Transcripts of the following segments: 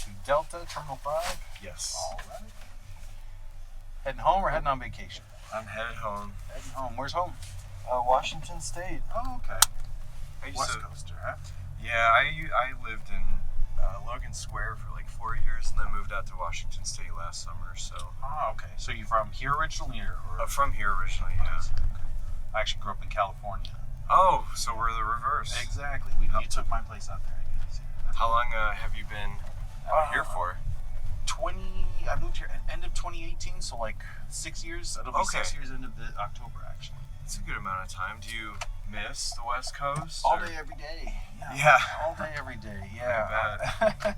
to Delta Terminal 5. Yes. All right. Heading home or heading on vacation? I'm headed home. Heading home. Where's home? Washington State. Oh, okay. I West Coaster, huh? Yeah, I lived in Logan Square for like 4 years and then moved out to Washington State last summer. So. Oh, okay. So you from here originally, or? I'm from here originally, yeah. Okay. I actually grew up in California. Oh, so we're the reverse. Exactly. You took my place out there, I guess. How long have you been out here for? I moved here at end of 2018, so like 6 years. It'll be 6 years into the October, actually. It's a good amount of time. Do you miss the West Coast? All day, every day. Yeah. All day, every day. Yeah. I bet.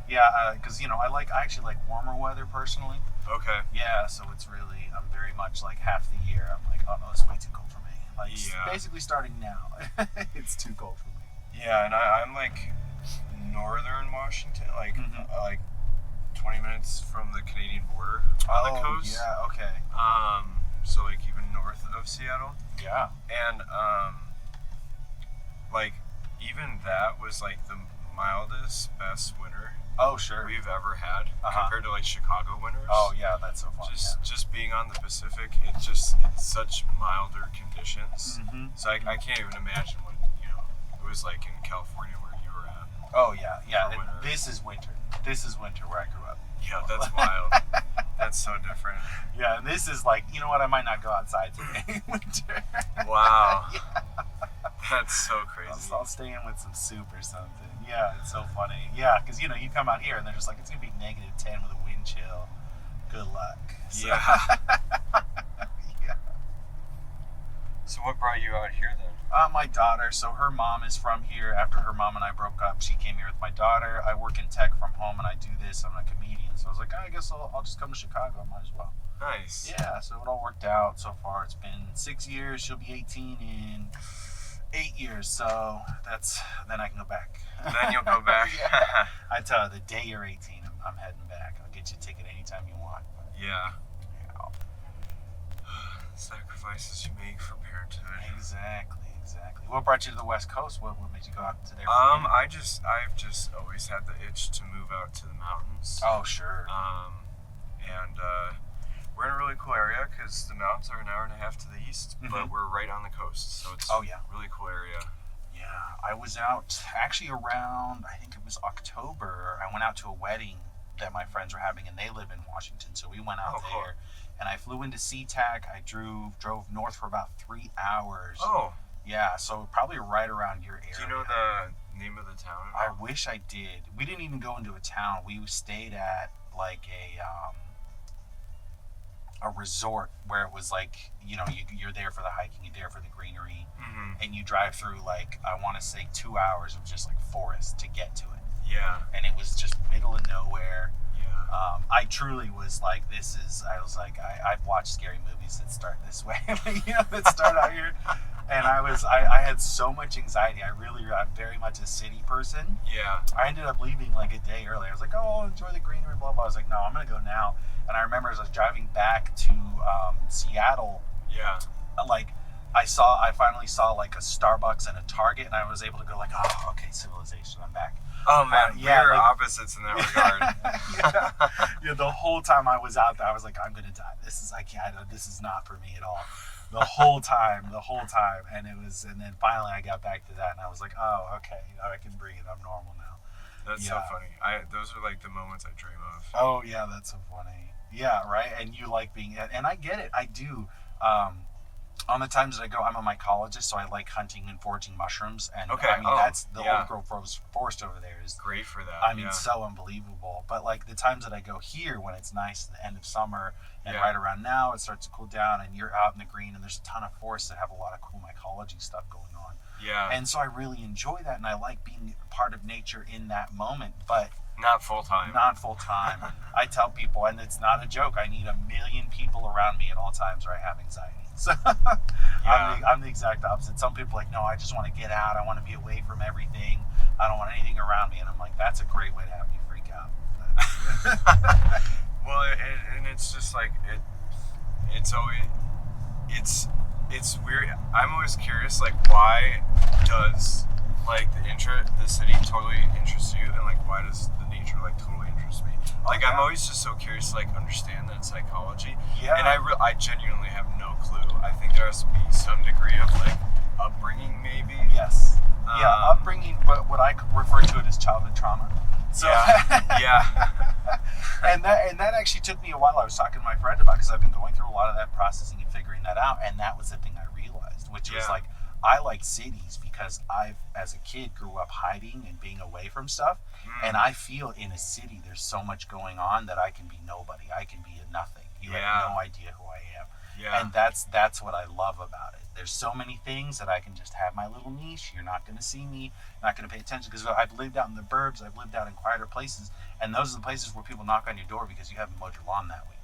Yeah, because I actually like warmer weather personally. Okay. Yeah, so it's really I'm very much like half the year. I'm like, oh no, it's way too cold for me. Like basically starting now, it's too cold for me. Yeah, and I'm like northern Washington, like 20 minutes from the Canadian border on the coast. Yeah, okay. So like even north of Seattle. Yeah. And like even that was like the mildest, best winter. Oh, sure. We've ever had compared to like Chicago winters. Oh yeah, that's so fun. Just being on the Pacific, it's such milder conditions. Mm-hmm. So I can't even imagine what it was like in California where you were at. Oh yeah. This is winter. This is winter where I grew up. Yeah, that's wild. That's so different. Yeah, and this is like, you know what? I might not go outside today in winter. Wow. Yeah. That's so crazy. I'll stay in with some soup or something. Yeah, it's so funny. Yeah, because you come out here and they're just like, it's gonna be -10 with a wind chill. Good luck. So, yeah. Yeah. So what brought you out here then? My daughter. So her mom is from here. After her mom and I broke up, she came here with my daughter. I work in tech from home and I do this. I'm a comedian. So I was like, I guess I'll just come to Chicago. I might as well. Nice. Yeah, so it all worked out so far. It's been 6 years. She'll be 18 in 8 years. So then I can go back. Then you'll go back. Yeah. I tell her the day you're 18, I'm heading back. I'll get you a ticket anytime you want. But, yeah. Sacrifices you make for parenthood. Exactly. What brought you to the West Coast? What made you go out to there? I've just always had the itch to move out to the mountains. Oh, sure. And we're in a really cool area because the mountains are an hour and a half to the east, but we're right on the coast, so it's really cool area. Yeah, I was out actually around, I think it was October. I went out to a wedding that my friends were having, and they live in Washington, so we went out there. Cool. And I flew into SeaTac. I drove north for about 3 hours. Oh. Yeah, so probably right around your area. Do you know the name of the town? I wish I did. We didn't even go into a town. We stayed at like a resort where it was like, you're there for the hiking, you're there for the greenery, and you drive through like, I want to say 2 hours of just like forest to get to it. Yeah. And it was just middle of nowhere. Yeah. I truly was like, I've watched scary movies that start this way, that start out here. And I had so much anxiety. I'm very much a city person. Yeah. I ended up leaving like a day early. I was like, oh, I'll enjoy the greenery, blah, blah. I was like, no, I'm going to go now. And I remember as I was driving back to Seattle, like I finally saw like a Starbucks and a Target, and I was able to go like, oh, okay, civilization, I'm back. Oh man, we're opposites in that regard. Yeah, the whole time I was out there, I was like, I'm gonna die. This is not for me at all. The whole time, and then finally I got back to that, and I was like, oh, okay, I can breathe. I'm normal now. That's so funny. Those are like the moments I dream of. Oh yeah, that's so funny. Yeah, right. And you like being, and I get it. I do. On the times that I go, I'm a mycologist, so I like hunting and foraging mushrooms. And that's the old growth forest over there is great for that. I mean, so unbelievable. But like the times that I go here, when it's nice at the end of summer, and right around now it starts to cool down, and you're out in the green, and there's a ton of forests that have a lot of cool mycology stuff going on. Yeah. And so I really enjoy that, and I like being part of nature in that moment, but not full time. I tell people, and it's not a joke, I need 1 million people around me at all times or I have anxiety. So I'm the exact opposite. Some people are like, no, I just want to get out. I want to be away from everything. I don't want anything around me. And I'm like, that's a great way to have me freak out. Well, and it's just like, it's weird. I'm always curious, like, why does like the city totally interests you, and like why does the nature like totally interest me? Like I'm always just so curious to like understand that psychology. Yeah. And I genuinely have no clue. I think there has to be some degree of like upbringing, maybe. Yes. Yeah, upbringing, but what I refer to it as childhood trauma. So, yeah. and that actually took me a while. I was talking to my friend about, because I've been going through a lot of that processing and figuring that out, and that was the thing I realized, which was like, I like cities because I, as a kid, grew up hiding and being away from stuff, and I feel in a city there's so much going on that I can be nobody. I can be a nothing. You have no idea who I am. Yeah. And that's what I love about it. There's so many things that I can just have my little niche. You're not going to see me, not going to pay attention, because I've lived out in the burbs, I've lived out in quieter places, and those are the places where people knock on your door because you haven't mowed your lawn that week.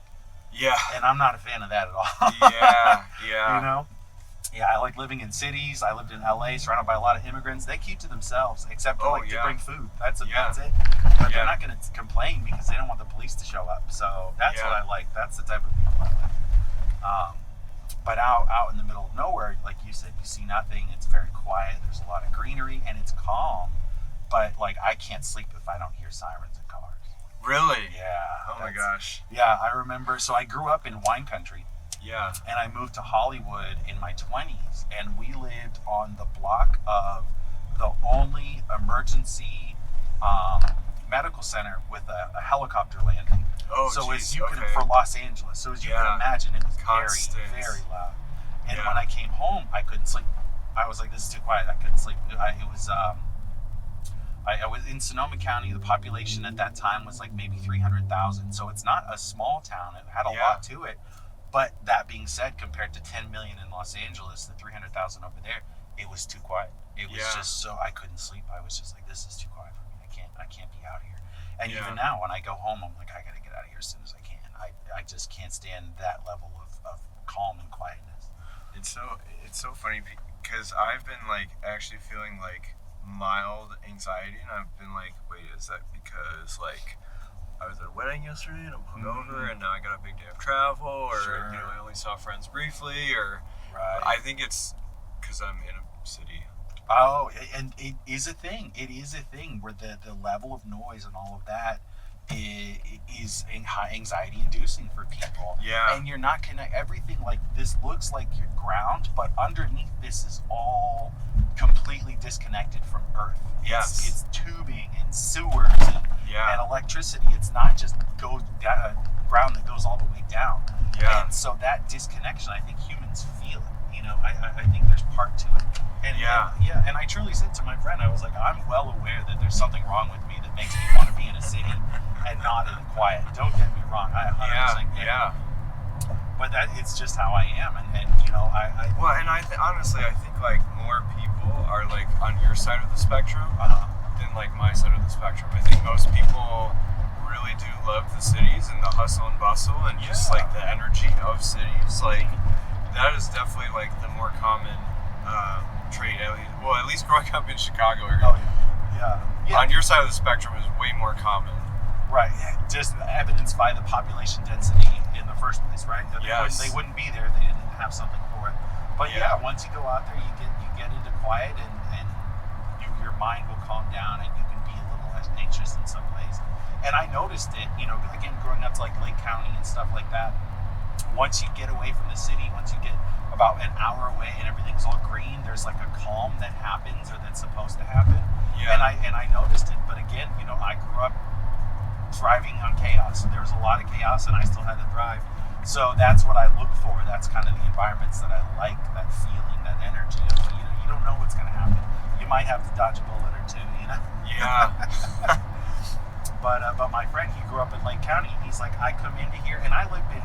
Yeah. And I'm not a fan of that at all. Yeah. You know? Yeah, I like living in cities. I lived in LA, surrounded by a lot of immigrants. They keep to themselves, except for to bring food. That's it. But they're not going to complain because they don't want the police to show up. So that's what I like. That's the type of people I like. But out in the middle of nowhere, like you said, you see nothing. It's very quiet. There's a lot of greenery, and it's calm. But like, I can't sleep if I don't hear sirens and cars. Really? Yeah. Oh my gosh. Yeah, I remember. So I grew up in wine country. Yeah. And I moved to Hollywood in my 20s, and we lived on the block of the only emergency medical center with a helicopter landing. Oh, so geez, as you can, for Los Angeles. So as you can imagine, it was very, very loud. And when I came home, I couldn't sleep. I was like, this is too quiet. I couldn't sleep. I was in Sonoma County. The population at that time was like maybe 300,000. So it's not a small town. It had a lot to it. But that being said, compared to 10 million in Los Angeles, the 300,000 over there, it was too quiet. It was just so, I couldn't sleep. I was just like, this is too quiet for me. I can't be out here. And even now, when I go home, I'm like, I gotta get out of here as soon as I can. I just can't stand that level of calm and quietness. It's so funny because I've been like actually feeling like mild anxiety, and I've been like, wait, is that because like I was at a wedding yesterday and I'm hungover, and now I got a big day of travel, or you know, I only saw friends briefly, or I think it's because I'm in a city. Oh, and it is a thing. It is a thing where the level of noise and all of that is anxiety inducing for people. Yeah. And you're not connected. Everything like this looks like your ground, but underneath this is all completely disconnected from Earth. Yes. It's tubing and sewers and electricity. It's not just ground that goes all the way down. Yeah. And so that disconnection, I think humans feel it. You know, I think there's part to it. And and I truly said to my friend, I was like, I'm well aware that there's something wrong with me that makes me want to be in a city and not in the quiet. Don't get me wrong. I 100% get it. But that it's just how I am, and you know, I well, and honestly, I think like more people are like on your side of the spectrum than like my side of the spectrum. I think most people really do love the cities and the hustle and bustle and just like the energy of cities. Like that is definitely like the more common trait. At least growing up in Chicago, on your side of the spectrum is way more common. Right, just evidenced by the population density in the first place, right? They wouldn't be there if they didn't have something for it. But once you go out there, you get into quiet, and your mind will calm down, and you can be a little less anxious in some ways. And I noticed it, you know, again, growing up to like Lake County and stuff like that. Once you get away from the city, once you get about an hour away and everything's all green, there's like a calm that happens, or that's supposed to happen. And I noticed it. But again, you know, I grew up thriving on chaos, so there was a lot of chaos, and I still had to thrive. So that's what I look for. That's kind of the environments that I like, that feeling, that energy of, you know, you don't know what's going to happen. You might have to dodge a bullet or two, you know. But my friend, he grew up in Lake County, and he's like, I come into here, and I live in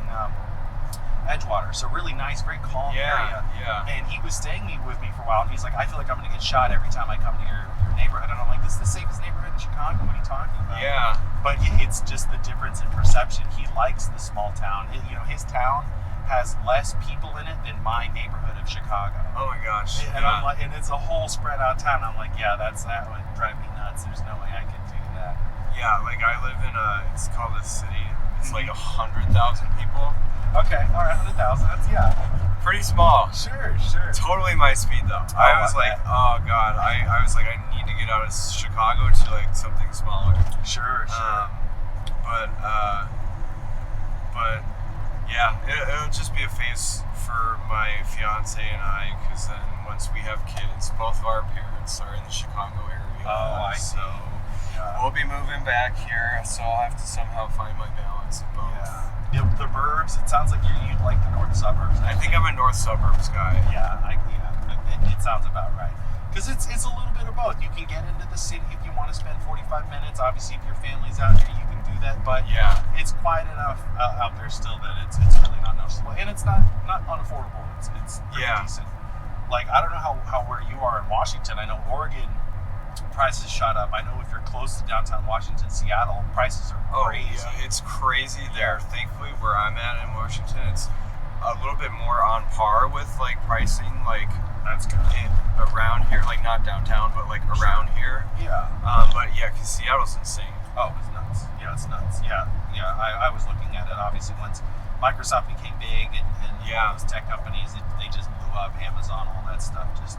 Edgewater, so really nice, very calm area. And he was staying with me for a while, and he's like, I feel like I'm going to get shot every time I come to your neighborhood. And I'm like, this is the safest neighborhood in Chicago. What are you talking about? But it's just the difference in perception. He likes the small town. You know, his town has less people in it than my neighborhood of Chicago. Oh my gosh. And I'm like, and it's a whole spread out town. I'm like, that would drive me nuts. There's no way I could do that. Yeah, like I live in it's called a city. It's like 100,000 people. Okay, all right, 100,000. That's Pretty small. Sure. Totally my speed though. I was like, oh god, I was like, I need to get out of Chicago to like something smaller. Sure. But yeah, it'll just be a phase for my fiance and I, because then once we have kids, both of our parents are in the Chicago area. Oh, I see. So we'll be moving back here, so I'll have to somehow find my balance of both. Yeah. The burbs. It sounds like you'd like the north suburbs. I think I'm a north suburbs guy. Yeah. It sounds about right. Because it's a little bit of both. You can get into the city if you want to spend 45 minutes. Obviously, if your family's out here, you can do that. But yeah, it's quiet enough out there still that it's really not noticeable, and it's not unaffordable. It's pretty decent. Like, I don't know how where you are in Washington. I know Oregon prices shot up. I know if you're close to downtown Washington, Seattle, prices are crazy. Yeah, it's crazy there. Thankfully, where I'm at in Washington, it's a little bit more on par with like pricing, like that's good. Around here, like not downtown, but like around here. Yeah. But yeah, because Seattle's insane. Oh, it's nuts. Yeah, it's nuts. Yeah. I was looking at it. Obviously, once Microsoft became big and all those tech companies, they just blew up. Amazon, all that stuff, just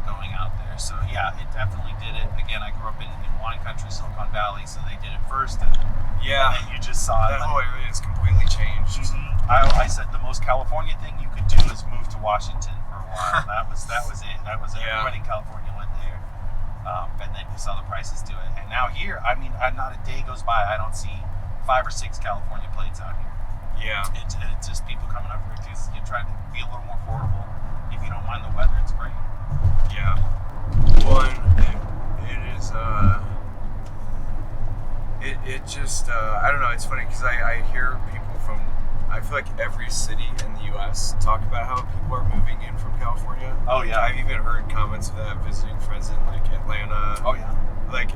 going out there. So yeah, it definitely did it. Again, I grew up in wine country, Silicon Valley, so they did it first. And then you just saw that whole area has completely changed. Mm-hmm. I said the most California thing you could do is move to Washington for a while. that was it. That was everybody in California went there. And then you saw the prices do it. And now here, I mean, not a day goes by I don't see 5 or 6 California plates out here. Yeah. It's just people coming up here because you're trying to be a little more affordable. If you don't mind the weather, it's great. Yeah. Well, it is, it just, I don't know, it's funny because I hear people from, I feel like every city in the U.S. talk about how people are moving in from California. Oh, yeah. I've even heard comments of that visiting friends in, like, Atlanta. Oh, yeah. Like,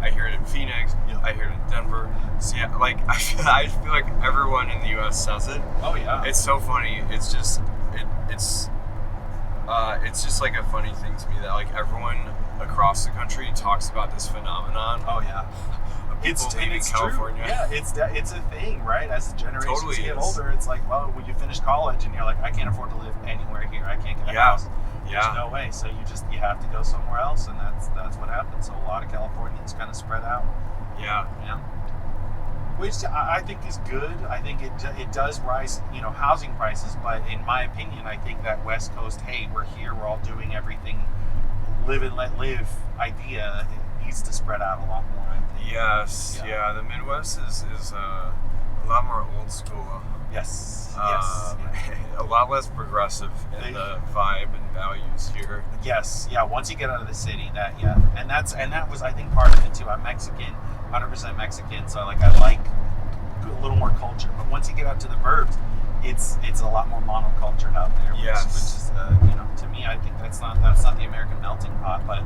I hear it in Phoenix. Yeah. I hear it in Denver. So, yeah, like, I feel like everyone in the U.S. says it. Oh, yeah. It's so funny. It's just, it's just, like, a funny thing to me that, like, everyone across the country talks about this phenomenon. Oh, yeah. It's leaving California. True. Yeah, it's a thing, right? As the generations totally get older, it's like, well, when you finish college and you're like, I can't afford to live anywhere here. I can't get a house. There's no way. So you have to go somewhere else, and that's what happens. So a lot of Californians kind of spread out. Yeah. Which I think is good. I think it does rise, housing prices. But in my opinion, I think that West Coast, hey, we're here, we're all doing everything, live and let live idea, it needs to spread out a lot more. I think. Yes. Yeah. The Midwest is a lot more old school. Yes. A lot less progressive in the vibe and values here. Yes. Yeah. Once you get out of the city, and that was I think part of it too. I'm Mexican, 100% Mexican, so I like a little more culture. But once you get out to the burbs, it's a lot more monocultured out there. Which is to me, I think that's not the American melting pot, but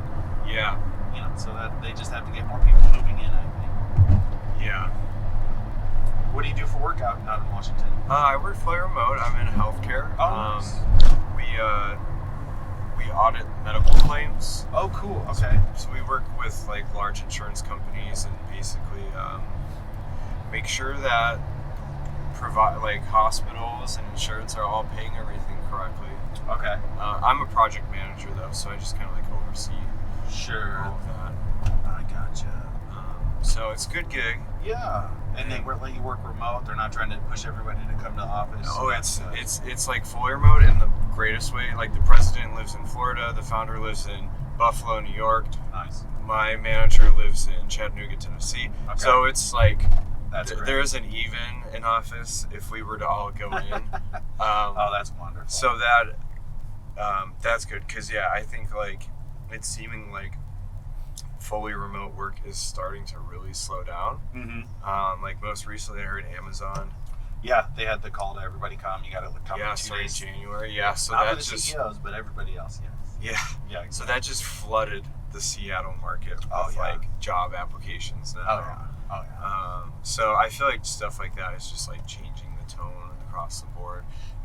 so that they just have to get more people moving in. I think. Yeah. What do you do for work out in Washington? I work fully remote. I'm in healthcare. Nice. We audit medical claims. Oh, cool. Okay. So we work with like large insurance companies and basically make sure that hospitals and insurance are all paying everything correctly. Okay. I'm a project manager though, so I just kind of like oversee all of that. I gotcha. So it's a good gig. Yeah. And they let you work remote. They're not trying to push everybody to come to the office. Oh, it's like fully remote in the greatest way. Like the president lives in Florida, the founder lives in Buffalo, New York. Nice. My manager lives in Chattanooga, Tennessee. Okay. So it's like there isn't even an office if we were to all go in. Oh, that's wonderful. So that's good because I think like it's seeming like fully remote work is starting to really slow down. Mm-hmm. Like most recently, I heard Amazon. Yeah, they had the call to everybody come. You got to come. Yeah, starting in January. Yeah, so not that's for the just CEOs, but everybody else. Yes. Yeah. Exactly. So that just flooded the Seattle market with like job applications now. Oh yeah. So I feel like stuff like that is just like changing the tone across the board.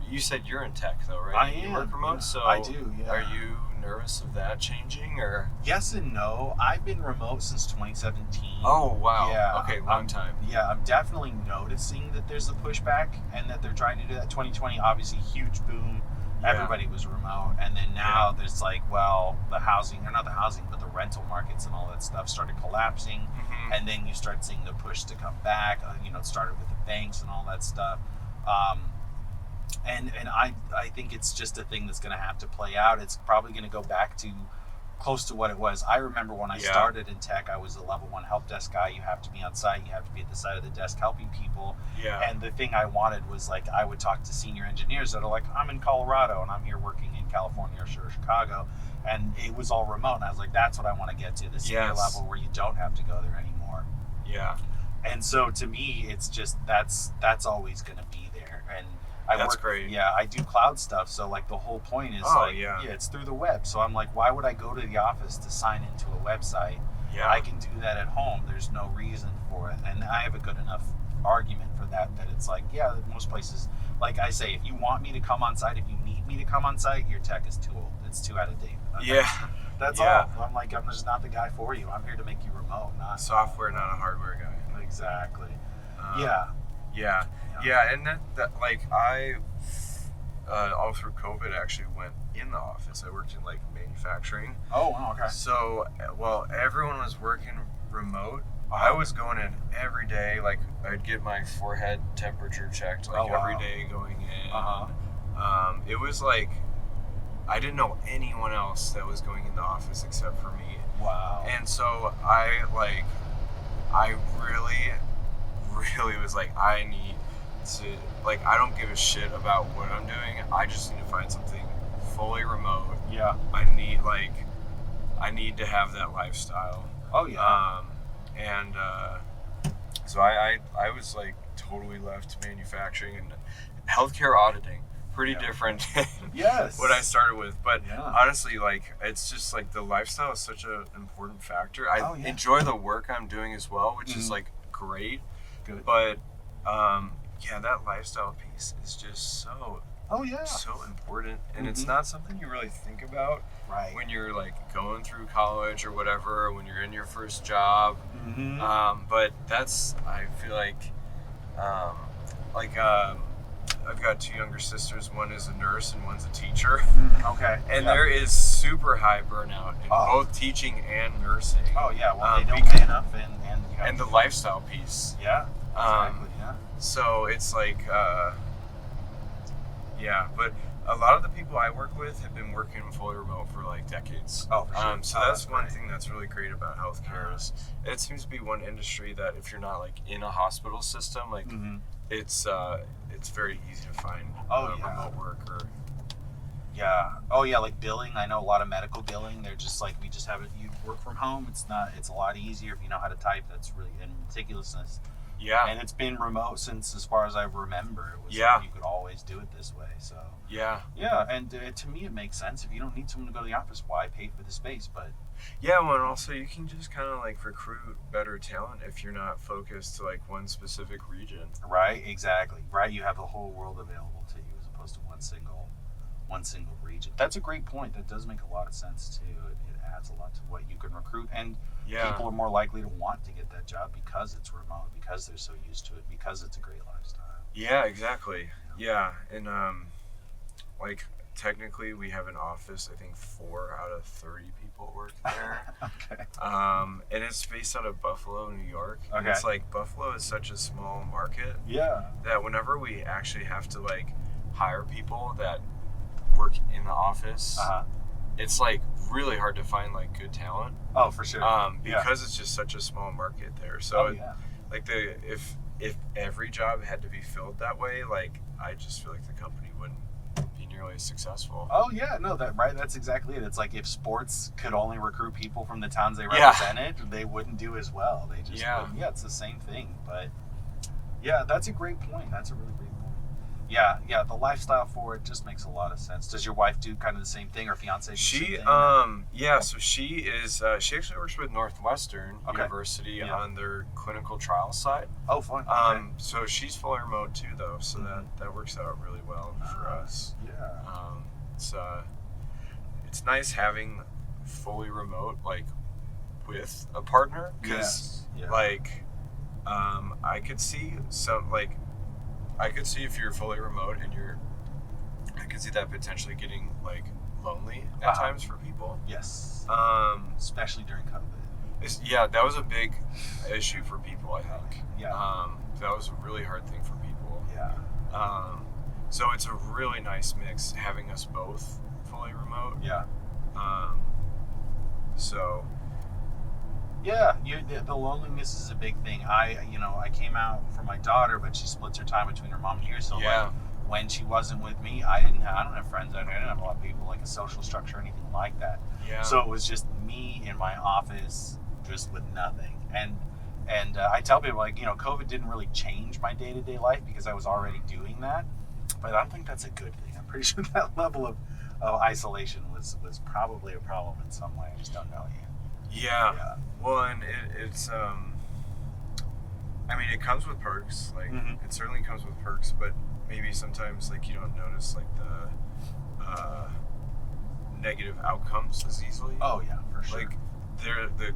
You said you're in tech though, right? I am. You work remote, yeah. so I do. Yeah. Are you nervous of that changing, or? Yes and no. I've been remote since 2017. Oh wow. Yeah. Okay, long time. Yeah, I'm definitely noticing that there's a pushback and that they're trying to do that. 2020, obviously, huge boom. Everybody was remote. And then now there's like, well, the housing, or not the housing, but the rental markets and all that stuff started collapsing. Mm-hmm. And then you start seeing the push to come back. It started with the banks and all that stuff. And I think it's just a thing that's going to have to play out. It's probably going to go back to close to what it was. I remember when I started in tech, I was a level 1 help desk guy. You have to be on site. You have to be at the side of the desk helping people. Yeah. And the thing I wanted was like, I would talk to senior engineers that are like, I'm in Colorado and I'm here working in California or Chicago. And it was all remote. And I was like, that's what I want to get to, the senior level where you don't have to go there anymore. Yeah. And so to me, it's just, that's always going to be there. And that's great. Yeah, I do cloud stuff. So like the whole point is it's through the web. So I'm like, why would I go to the office to sign into a website? Yeah. I can do that at home. There's no reason for it. And I have a good enough argument for that it's like, most places, like I say, if you want me to come on site, if you need me to come on site, your tech is too old. It's too out of date. That's all. I'm like, I'm just not the guy for you. I'm here to make you remote, not software, not a hardware guy. Exactly. Yeah, and that like I all through COVID actually went in the office. I worked in like manufacturing. Oh, wow, okay. So while everyone was working remote, I was going in every day. Like I'd get my forehead temperature checked every day going in. It was like I didn't know anyone else that was going in the office except for me. Wow. And so I really was like, I need to, like, I don't give a shit about what I'm doing. I just need to find something fully remote. Yeah. I need to have that lifestyle. Oh yeah. So I was like totally left manufacturing and healthcare auditing. Pretty different than what I started with. But honestly, like, it's just like the lifestyle is such an important factor. I enjoy the work I'm doing as well, which is like great. Good. But that lifestyle piece is just so important, and it's not something you really think about when you're like going through college or whatever, or when you're in your first job. But that's, I feel like I've got 2 younger sisters. One is a nurse and one's a teacher. Okay. And there is super high burnout in both teaching and nursing. Oh yeah, well they don't pay enough and the lifestyle piece. Yeah. Exactly. So it's like but a lot of the people I work with have been working fully remote for like decades. Oh, for sure. So that's one thing that's really great about healthcare is it seems to be one industry that if you're not like in a hospital system, like it's very easy to find remote work or like billing. I know a lot of medical billing. They're just like, we just have it. You work from home. It's a lot easier if you know how to type. That's really meticulousness. Yeah. And it's been remote since, as far as I remember, it was like you could always do it this way. So yeah, and to me it makes sense. If you don't need someone to go to the office, why pay for the space? But well, and also you can just kind of like recruit better talent if you're not focused to like one specific region. Right, exactly. Right, you have the whole world available to you as opposed to one single region. That's a great point. That does make a lot of sense too. It adds a lot to what you can recruit, and people are more likely to want to get that job because it's remote, because they're so used to it, because it's a great lifestyle. Yeah, exactly. Yeah, and like technically we have an office. I think 4 out of 30 people work there. Okay. And it's based out of Buffalo, New York. Okay. And it's like Buffalo is such a small market. Yeah. That whenever we actually have to like hire people that work in the office, it's like really hard to find like good talent. Oh, for sure. Because it's just such a small market there. So like if every job had to be filled that way, like I just feel like the company wouldn't be nearly as successful. Oh yeah, no, that's exactly it. It's like if sports could only recruit people from the towns they represented, they wouldn't do as well. They just wouldn't. Yeah, it's the same thing. But yeah, that's a great point. That's a really great point. Yeah, the lifestyle for it just makes a lot of sense. Does your wife do kind of the same thing, or fiance? She so she is she actually works with Northwestern University on their clinical trial side. Oh, fun. So she's fully remote too, though, so that works out really well for us. Yeah. It's nice having fully remote, like with a partner, because I could see if you're fully remote and I could see that potentially getting like lonely at times for people. Yes. Especially during COVID. Yeah, that was a big issue for people, I think. Yeah. That was a really hard thing for people. Yeah. So it's a really nice mix having us both fully remote. Yeah. So. Yeah, the loneliness is a big thing. I came out for my daughter, but she splits her time between her mom and here. So like, when she wasn't with me, I don't have friends. I didn't have a lot of people, like a social structure or anything like that. Yeah. So it was just me in my office, just with nothing. And I tell people, like, COVID didn't really change my day-to-day life because I was already doing that. But I don't think that's a good thing. I'm pretty sure that level of isolation was probably a problem in some way. I just don't know yet. Yeah. Well, and it's I mean, it comes with perks. Like, it certainly comes with perks, but maybe sometimes, like, you don't notice, like, the negative outcomes as easily. Oh, yeah, for sure. Like, the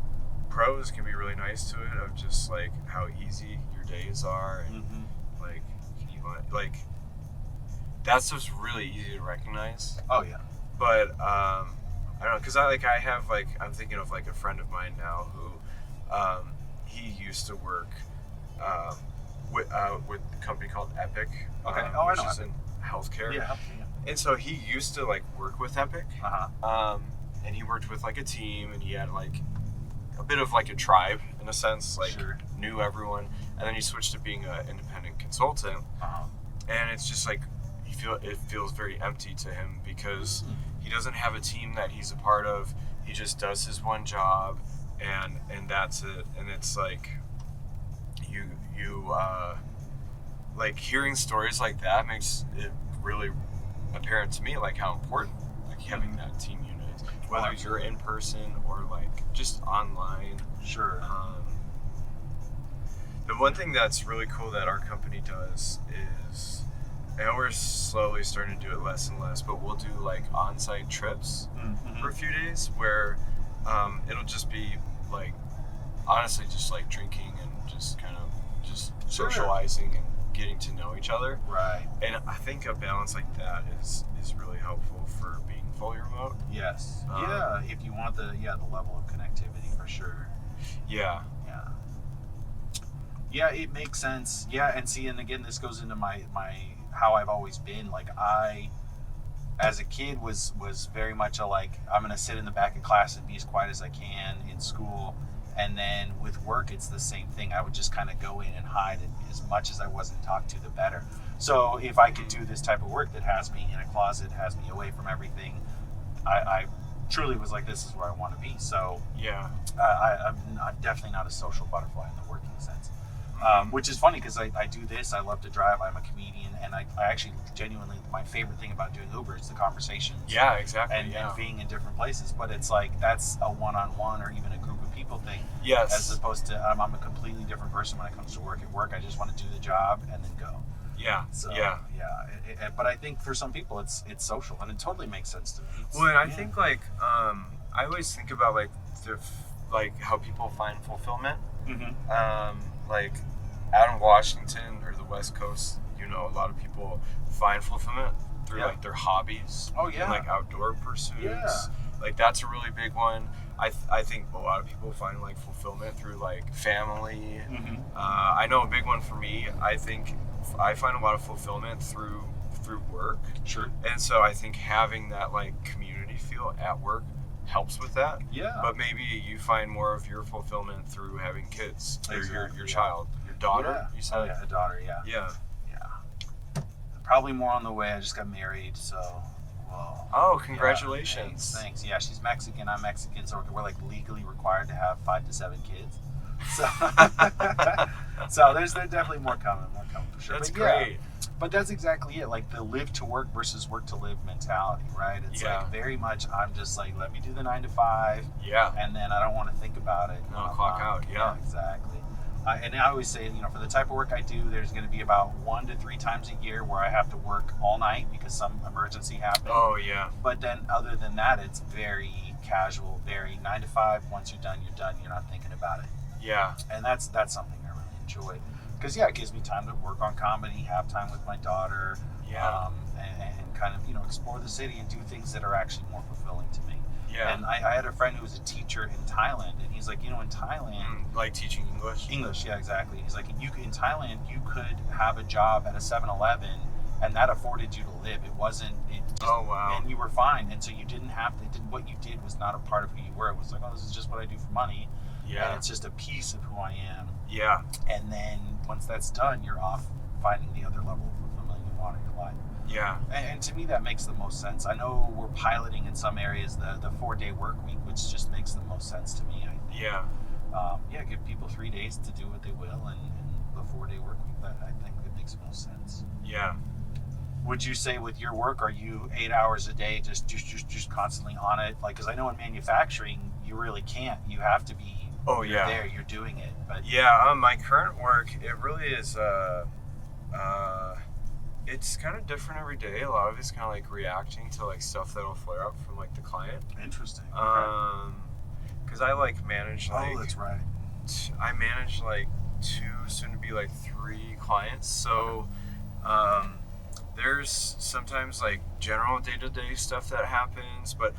pros can be really nice to it, of just, like, how easy your days are, and, like, that's just really easy to recognize. Oh, yeah. But, I don't know, because I'm thinking of, like, a friend of mine now who, he used to work with a company called Epic, okay. which is in healthcare. Yeah. And so he used to, like, work with Epic, and he worked with, like, a team, and he had, like, a bit of, like, a tribe in a sense, like, knew everyone, and then he switched to being an independent consultant, and it's just like it feels very empty to him because he doesn't have a team that he's a part of. He just does his one job, and that's it. And it's like you like, hearing stories like that makes it really apparent to me, like, how important, like, having that team unit, whether you're in person or, like, just online. Sure. The one thing that's really cool that our company does is, and we're slowly starting to do it less and less, but we'll do, like, on-site trips for a few days where it'll just be, like, honestly just, like, drinking and just kind of just socializing and getting to know each other. Right. And I think a balance like that is really helpful for being fully remote. Yes. If you want the level of connectivity, for sure. Yeah. Yeah, it makes sense. Yeah, and again, this goes into my how I've always been. Like, I, as a kid, was very much I'm going to sit in the back of class and be as quiet as I can in school. And then with work, it's the same thing. I would just kind of go in and hide, and as much as I wasn't talked to, the better. So if I could do this type of work that has me in a closet, has me away from everything, I truly was like, this is where I want to be. So yeah, I'm definitely not a social butterfly in the working sense. Which is funny because I do this. I love to drive. I'm a comedian, and I actually genuinely, my favorite thing about doing Uber is the conversations. Yeah, exactly. And being in different places. But it's like, that's a one-on-one or even a group of people thing. Yes. As opposed to I'm a completely different person when it comes to work. At work, I just want to do the job and then go. Yeah. So, but I think for some people it's social, and it totally makes sense to me. Well, and I think, like, I always think about, like, how people find fulfillment. Like, out in Washington or the West Coast, a lot of people find fulfillment through like their hobbies. Oh yeah. And, like, outdoor pursuits. Yeah. Like, that's a really big one. I think a lot of people find, like, fulfillment through, like, family. I know a big one for me. I think I find a lot of fulfillment through work. Sure. And so I think having that, like, community feel at work helps with that. Yeah. But maybe you find more of your fulfillment through having kids. Exactly. Your child. Your daughter, you said? Oh, yeah, a daughter, yeah. Yeah. Probably more on the way. I just got married, so... Whoa. Oh, congratulations. Yeah, thanks. Yeah, she's Mexican, I'm Mexican, so we're, like, legally required to have 5 to 7 kids. So, so there's definitely more coming for sure. That's but great. Yeah, but that's exactly it, like the live to work versus work to live mentality, right? It's like very much, I'm just like, let me do the 9 to 5. Yeah. And then I don't want to think about it. No, clock out. Yeah. Exactly. And I always say, for the type of work I do, there's going to be about 1 to 3 times a year where I have to work all night because some emergency happened. Oh, yeah. But then other than that, it's very casual, very 9 to 5. Once you're done, you're done. You're not thinking about it. Yeah. And that's something I really enjoy. Because, it gives me time to work on comedy, have time with my daughter, and kind of, explore the city and do things that are actually more fulfilling to me. Yeah. And I had a friend who was a teacher in Thailand, and he's like, in Thailand... like teaching English? English, yeah, exactly. He's like, in Thailand, you could have a job at a 7-Eleven, and that afforded you to live. It wasn't... Oh, wow. And you were fine, and so you didn't have to... What you did was not a part of who you were. It was like, oh, this is just what I do for money. Yeah. And it's just a piece of who I am. Yeah. And then once that's done, you're off finding the other level of fulfillment you want in your life. Yeah. And to me, that makes the most sense. I know we're piloting in some areas the 4-day work week, which just makes the most sense to me. Yeah. Give people 3 days to do what they will, and the 4-day work week, I think it makes the most sense. Yeah. Would you say with your work, are you 8 hours a day just constantly on it? Like, because I know in manufacturing, you really can't. You have to be there, you're doing it. But yeah, my current work, it really is... it's kind of different every day. A lot of it's kind of like reacting to like stuff that'll flare up from like the client. Interesting. Because I like manage like... Oh, that's right. I manage like 2, soon to be like 3 clients. So there's sometimes like general day-to-day stuff that happens, but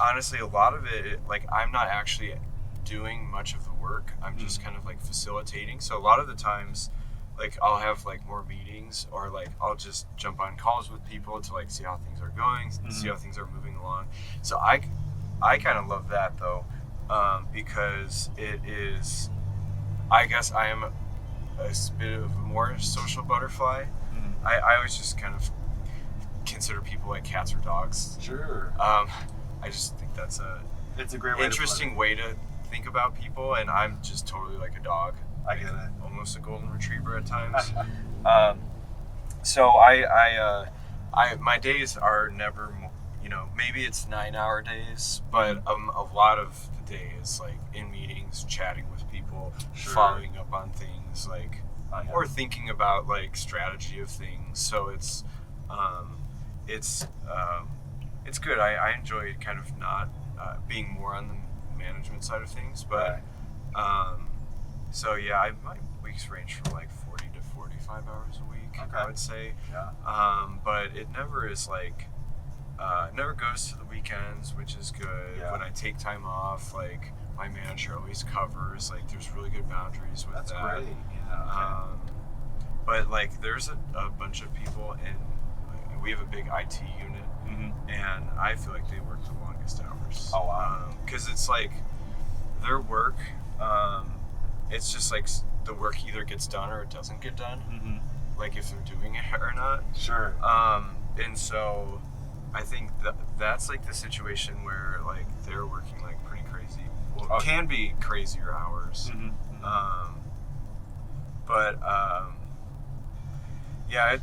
honestly, a lot of it, like I'm not actually doing much of the work. I'm just kind of like facilitating. So a lot of the times, like I'll have like more meetings, or like I'll just jump on calls with people to like see how things are going, see how things are moving along. So I kind of love that though, because it is, I guess I am a bit of a more social butterfly. I always just kind of consider people like cats or dogs. Sure. I just think it's a great way interesting way to think about people, and I'm just totally like a dog. I get it. Almost a golden retriever at times. So I my days are never, maybe it's 9-hour days, but a lot of the day is like in meetings, chatting with people, following up on things, like, or thinking about like strategy of things. So it's good. I enjoy kind of not being more on the management side of things, but so yeah, my weeks range from like 40 to 45 hours a week. Okay. I would say. Yeah. But it never is like never goes to the weekends, which is good. Yeah. When I take time off, like my manager always covers. Like there's really good boundaries with that. That's great. Yeah. But like there's a bunch of people in. We have a big IT unit, and I feel like they work the longest hours. Oh wow. Because it's like their work. It's just like the work either gets done or it doesn't get done. Like if they're doing it or not. Sure. And so I think that's like the situation where like they're working like pretty crazy. Well, it can be crazier hours. Yeah.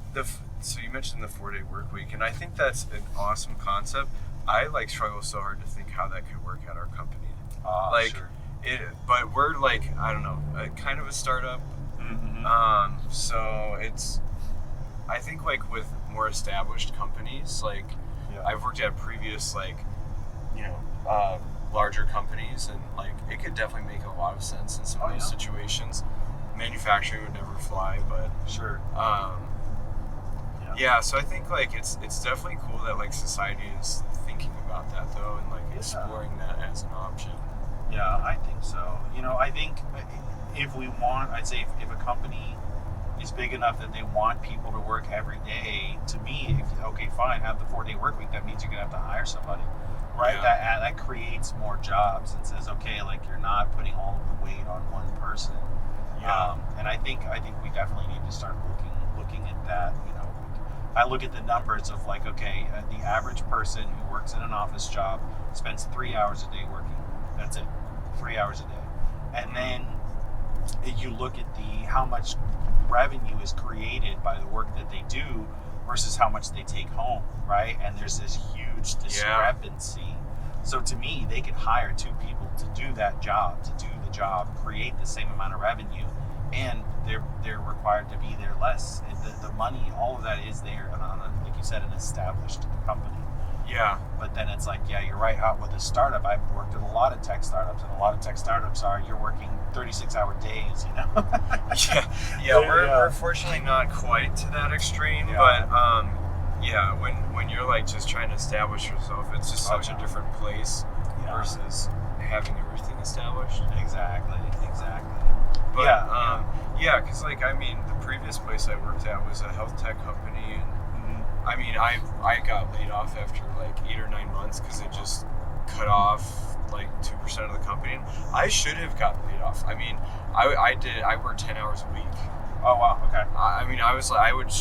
So you mentioned the 4-day work week, and I think that's an awesome concept. I like struggle so hard to think how that could work at our company. Sure. But we're like, I don't know, kind of a startup. So it's, I think like with more established companies, like I've worked at previous like, larger companies, and like it could definitely make a lot of sense in some of those situations. Manufacturing would never fly, but sure. Yeah, so I think like it's definitely cool that like society is thinking about that though, and like exploring that as an option. Yeah, I think so. I think if we want, I'd say if a company is big enough that they want people to work every day, to me, okay, fine, have the 4-day work week, that means you're going to have to hire somebody, right? Yeah. That creates more jobs and says, okay, like you're not putting all of the weight on one person. Yeah. And I think we definitely need to start looking at that. I look at the numbers of like, okay, the average person who works in an office job spends 3 hours a day working. That's it, 3 hours a day. And then you look at how much revenue is created by the work that they do versus how much they take home, right? And there's this huge discrepancy. Yeah. So to me, they could hire 2 people to do that job, create the same amount of revenue, and they're required to be there less. The money, all of that is there on like you said, an established company. Yeah. But then it's like, yeah, you're right. With a startup, I've worked at a lot of tech startups, and a lot of tech startups you're working 36-hour days, Yeah, we're fortunately not quite to that extreme, but Yeah, when you're like just trying to establish yourself, it's just such a different place versus having everything established. Exactly. But yeah, because like I mean, the previous place I worked at was a health tech company, and I mean, I got laid off after like 8 or 9 months because it just cut off like 2% of the company. I should have gotten laid off. I mean, I worked 10 hours a week. Oh wow, okay. I mean, I would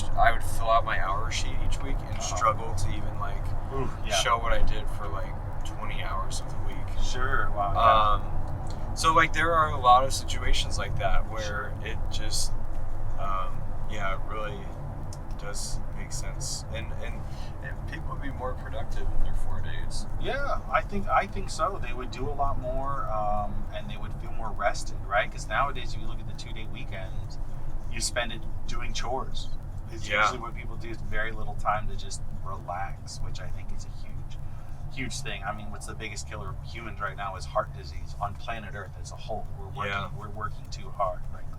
fill out my hour sheet each week and struggle to even like show what I did for like 20 hours of the week. Sure, wow. So like there are a lot of situations like that where it just it really does make sense, and people would be more productive in their 4 days. Yeah, I think so. They would do a lot more, and they would feel more rested, right? Because nowadays, if you look at the 2-day weekends, you spend it doing chores. It's usually what people do. Is very little time to just relax, which I think is a huge thing. I mean, what's the biggest killer of humans right now is heart disease on planet Earth as a whole. We're working too hard, frankly.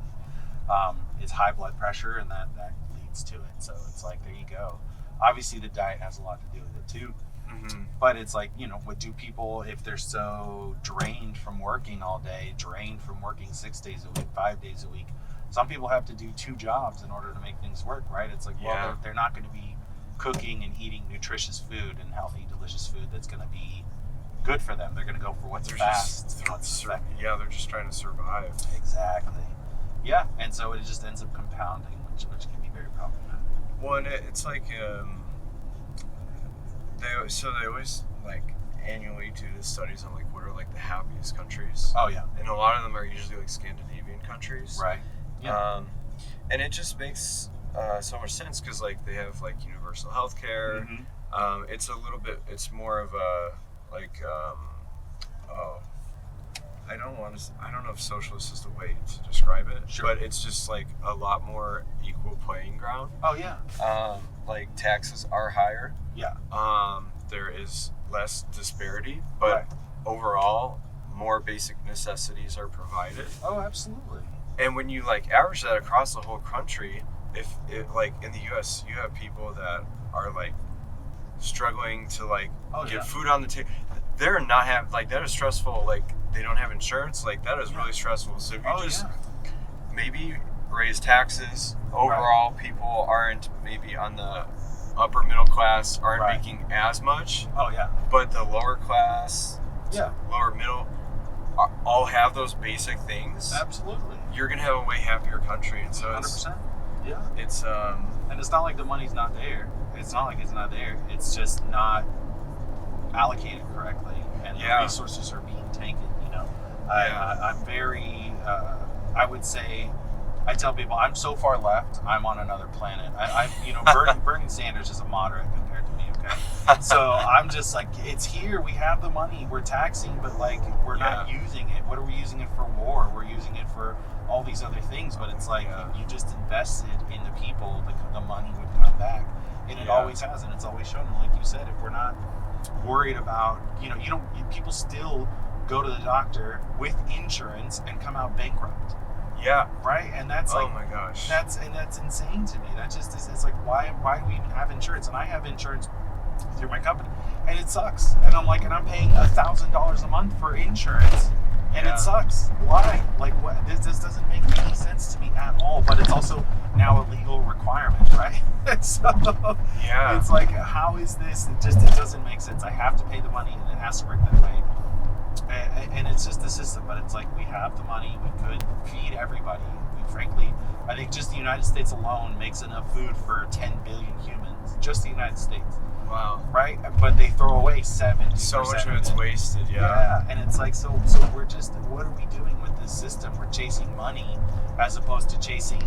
It's high blood pressure, and that leads to it. So it's like, there you go. Obviously, the diet has a lot to do with it too. Mm-hmm. But it's like, what do people, if they're so drained from working all day, drained from working 6 days a week, 5 days a week? Some people have to do 2 jobs in order to make things work, right? It's like, well, they're not going to be cooking and eating nutritious food and healthy, delicious food that's going to be good for them. They're going to go for what's fast. They're just trying to survive. Exactly. Yeah, and so it just ends up compounding, which can be very problematic. Well, and it's like they always like annually do the studies on like what are like the happiest countries. Oh yeah, and a lot of them are usually like Scandinavian countries, right? Yeah, and it just makes so much sense because like they have like universal health care. Mm-hmm. It's more of a like I don't know if socialist is the way to describe it, but it's just like a lot more equal playing ground. Oh yeah. Like taxes are higher. Yeah. There is less disparity, but overall, more basic necessities are provided. Oh, absolutely. And when you like average that across the whole country, if like in the U.S. you have people that are like struggling to like get food on the table, they're not have like that is stressful. Like they don't have insurance, like that is really stressful. So if you maybe raise taxes, overall people aren't maybe on the upper middle class aren't making as much. Oh yeah. But the lower class, lower middle, all have those basic things. Absolutely. You're gonna have a way happier country, and so 100%. It's and it's not like the money's not there. It's not like it's not there. It's just not allocated correctly, and the resources are being taken. I'm very. I would say. I tell people I'm so far left. I'm on another planet. Bernie Sanders is a moderate compared to me. Okay, so I'm just like, it's here. We have the money. We're taxing, but like we're not using it. What are we using it for? War. We're using it for all these other things. But it's like you just invested in the people. The money would come back, and it always has, and it's always shown. And like you said, if we're not worried about, people still go to the doctor with insurance and come out bankrupt. Yeah. Right? And that's like, oh my gosh. That's insane to me. That just is, it's like, why do we even have insurance? And I have insurance through my company, and it sucks. And I'm like, and I'm paying $1,000 a month for insurance, and it sucks. Why? Like, what? This doesn't make any sense to me at all. But it's also now a legal requirement, right? So it's like, how is this? It doesn't make sense. I have to pay the money, and it has to work that way. And it's just the system, but it's like we have the money, we could feed everybody. Frankly, I think just the United States alone makes enough food for 10 billion humans. Just the United States. Wow. Right? But they throw away 70%. So much of it's wasted, Yeah, and it's like, so we're just, what are we doing with this system? We're chasing money as opposed to chasing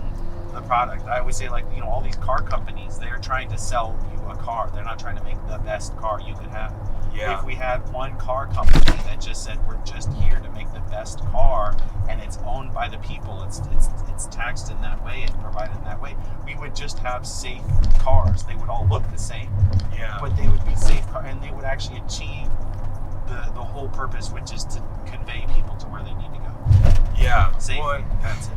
the product. I always say, like, all these car companies, they're trying to sell you a car. They're not trying to make the best car you could have. Yeah. If we had one car company that just said, we're just here to make the best car, and it's owned by the people, it's taxed in that way and provided in that way, we would just have safe cars. They would all look the same, but they would be safe cars, and they would actually achieve the whole purpose, which is to convey people to where they need to go. Yeah. Safely. That's it.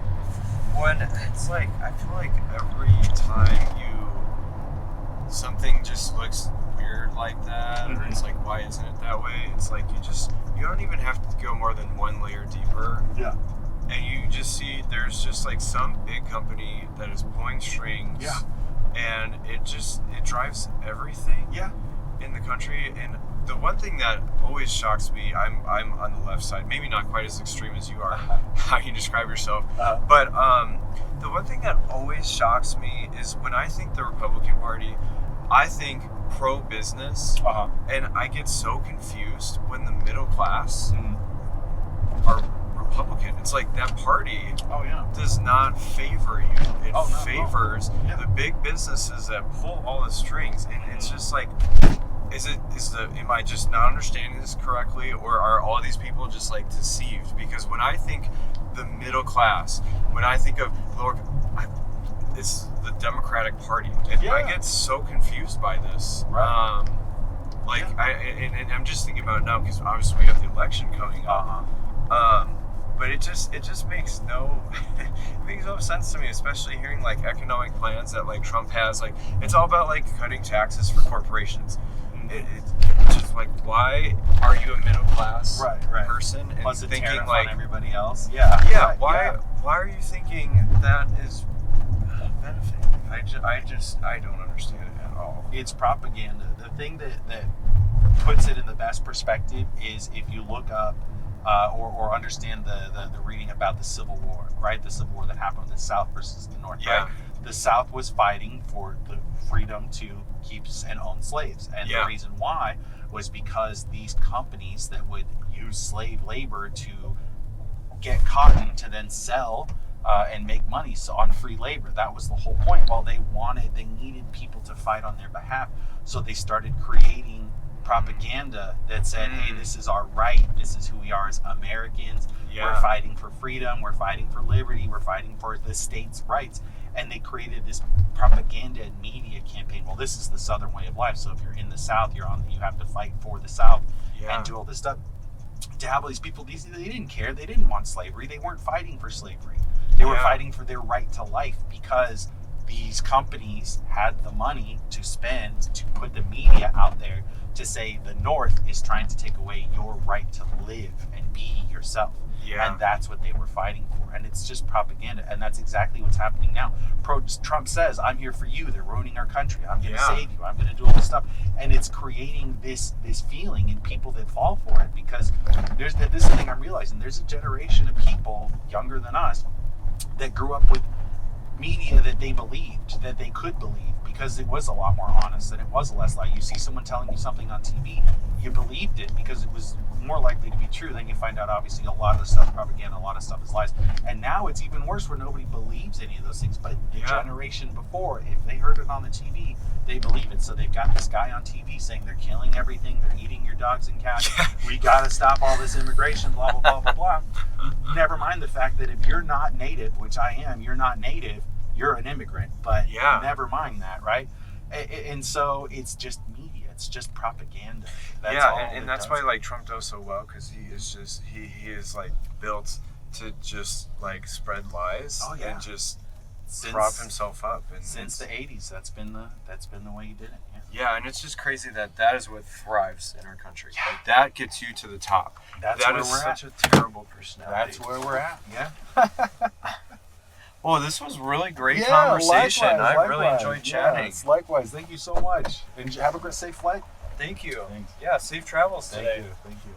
When it's like, I feel like every time you something just looks weird like that, or it's like, why isn't it that way? It's like you don't even have to go more than one layer deeper. Yeah. And you just see there's just like some big company that is pulling strings. Yeah. And it drives everything. Yeah. In the country. And the one thing that always shocks me, I'm on the left side, maybe not quite as extreme as you are, how you describe yourself, but the one thing that always shocks me is when I think the Republican Party, I think pro-business, and I get so confused when the middle class are Republican. It's like that party does not favor you. It favors the big businesses that pull all the strings, and it's just like, am I just not understanding this correctly, or are all these people just like deceived? Because when I think the middle class, when I think of lower, it's the Democratic Party, and I get so confused by this. Right. And I'm just thinking about it now because obviously we have the election coming up. But it just makes no sense to me, especially hearing like economic plans that like Trump has. Like, it's all about like cutting taxes for corporations. It's just like, why are you a middle class person and plus thinking like on everybody else? Why are you thinking that is benefiting? I don't understand it at all. It's propaganda. The thing that puts it in the best perspective is if you look up or understand the reading about the Civil War, right? The Civil War that happened in the South versus the North, right? The South was fighting for the freedom to keep and own slaves. And the reason why was because these companies that would use slave labor to get cotton to then sell and make money on free labor. That was the whole point. Well, they needed people to fight on their behalf. So they started creating propaganda that said, hey, this is our right, this is who we are as Americans, we're fighting for freedom, we're fighting for liberty, we're fighting for the state's rights. And they created this propaganda and media campaign. Well, this is the Southern way of life. So if you're in the South, you have to fight for the South and do all this stuff. To have all these people, they didn't care. They didn't want slavery. They weren't fighting for slavery. They were fighting for their right to life because these companies had the money to spend to put the media out there to say the North is trying to take away your right to live and be yourself. And that's what they were fighting for. And it's just propaganda. And that's exactly what's happening now. Trump says, I'm here for you. They're ruining our country. I'm going to save you. I'm going to do all this stuff. And it's creating this feeling in people that fall for it. Because this is the thing I'm realizing. There's a generation of people younger than us that grew up with media that they believed, that they could believe, because it was a lot more honest and it was less like you see someone telling you something on TV, you believed it because it was more likely to be true. Then you find out obviously a lot of the stuff propaganda, a lot of stuff is lies. And now it's even worse where nobody believes any of those things. But the generation before, if they heard it on the TV, they believe it. So they've got this guy on TV saying they're killing everything, they're eating your dogs and cats, we got to stop all this immigration, blah, blah, blah, blah, blah. Never mind the fact that if you're not native, which I am, you're not native, you're an immigrant. But never mind that, right? And so it's just media. It's just propaganda. That's and that's why like Trump does so well, because he is like built to just like spread lies and just prop himself up. And since the 80s, that's been the way he did it. Yeah, and it's just crazy that is what thrives in our country. Like, that gets you to the top. That is such a terrible personality. That's where we're at. Yeah. Well, this was really great conversation. Likewise, I really enjoyed chatting. Yes, likewise. Thank you so much. And have a great safe flight. Thank you. Thanks. Yeah, safe travels today. Thank you.